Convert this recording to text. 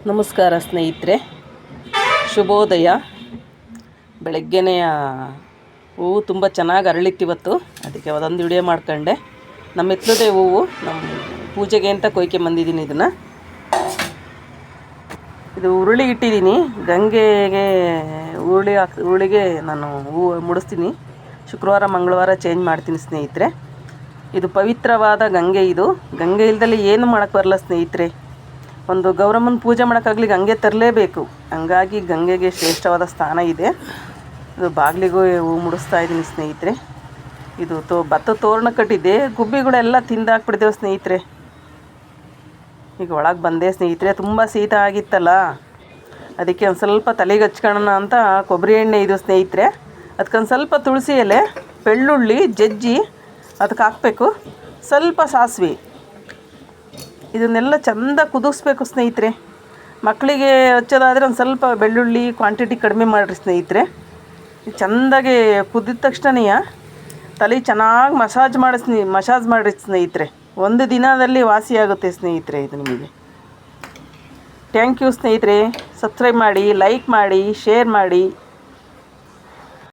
ನಮಸ್ಕಾರ ಸ್ನೇಹಿತರೆ, ಶುಭೋದಯ. ಬೆಳಗ್ಗೆನೇ ಹೂವು ತುಂಬ ಚೆನ್ನಾಗಿ ಅರಳಿತ್ತಿವತ್ತು. ಅದಕ್ಕೆ ಅದೊಂದು ವಿಡಿಯೋ ಮಾಡ್ಕೊಂಡೆ. ನಮ್ಮ ಹಿತ್ತಲದೇ ಹೂವು, ನಮ್ಮ ಪೂಜೆಗೆ ಅಂತ ಕೊಯ್ಕೊಂಬಂದಿದ್ದೀನಿ. ಇದು ಉರುಳಿಗೆ ಇಟ್ಟಿದ್ದೀನಿ. ಗಂಗೆಗೆ ಉರುಳಿಗೆ ನಾನು ಹೂವು ಮುಡಿಸ್ತೀನಿ. ಶುಕ್ರವಾರ ಮಂಗಳವಾರ ಚೇಂಜ್ ಮಾಡ್ತೀನಿ ಸ್ನೇಹಿತರೆ. ಇದು ಪವಿತ್ರವಾದ ಗಂಗೆ. ಇದು ಗಂಗೆ ಇಲ್ದಲ್ಲಿ ಏನು ಮಾಡೋಕ್ಕೆ ಬರಲ್ಲ ಸ್ನೇಹಿತರೆ. ಒಂದು ಗೌರಮ್ಮನ ಪೂಜೆ ಮಾಡೋಕ್ಕಾಗಲಿ ಗಂಗೆ ತರಲೇಬೇಕು. ಹಂಗಾಗಿ ಗಂಗೆಗೆ ಶ್ರೇಷ್ಠವಾದ ಸ್ಥಾನ ಇದೆ. ಇದು ಬಾಗಿಲಿಗೂ ಹೂ ಮುಡಿಸ್ತಾ ಇದ್ದೀನಿ ಸ್ನೇಹಿತರೆ. ಇದು ಭತ್ತ ತೋರಣ ಕಟ್ಟಿದ್ದೆ, ಗುಬ್ಬಿಗಳೆಲ್ಲ ತಿಂದಾಕ್ಬಿಡ್ತೇವೆ ಸ್ನೇಹಿತರೆ. ಈಗ ಒಳಗೆ ಬಂದೆ ಸ್ನೇಹಿತರೆ. ತುಂಬ ಶೀತ ಆಗಿತ್ತಲ್ಲ, ಅದಕ್ಕೆ ಒಂದು ಸ್ವಲ್ಪ ತಲೆಗೆ ಹಚ್ಕೊಳ್ಳೋಣ ಅಂತ ಕೊಬ್ಬರಿ ಎಣ್ಣೆ ಇದು ಸ್ನೇಹಿತರೆ. ಅದಕ್ಕೊಂದು ಸ್ವಲ್ಪ ತುಳಸಿ ಎಲೆ, ಬೆಳ್ಳುಳ್ಳಿ ಜಜ್ಜಿ ಅದಕ್ಕೆ ಹಾಕಬೇಕು. ಸ್ವಲ್ಪ ಸಾಸಿವೆ, ಇದನ್ನೆಲ್ಲ ಚೆಂದ ಕುದಿಸ್ಬೇಕು ಸ್ನೇಹಿತರೆ. ಮಕ್ಕಳಿಗೆ ಹಚ್ಚೋದಾದರೆ ಒಂದು ಸ್ವಲ್ಪ ಬೆಳ್ಳುಳ್ಳಿ ಕ್ವಾಂಟಿಟಿ ಕಡಿಮೆ ಮಾಡಿರಿ ಸ್ನೇಹಿತರೆ. ಚೆಂದಾಗಿ ಕುದಿದ ತಕ್ಷಣ ತಲೆ ಚೆನ್ನಾಗಿ ಮಸಾಜ್ ಮಾಡಿರಿ ಸ್ನೇಹಿತರೆ. ಒಂದು ದಿನದಲ್ಲಿ ವಾಸಿಯಾಗುತ್ತೆ ಸ್ನೇಹಿತರೆ ಇದು ನಿಮಗೆ. ಥ್ಯಾಂಕ್ ಯು ಸ್ನೇಹಿತರೆ. ಸಬ್ಸ್ಕ್ರೈಬ್ ಮಾಡಿ, ಲೈಕ್ ಮಾಡಿ, ಶೇರ್ ಮಾಡಿ.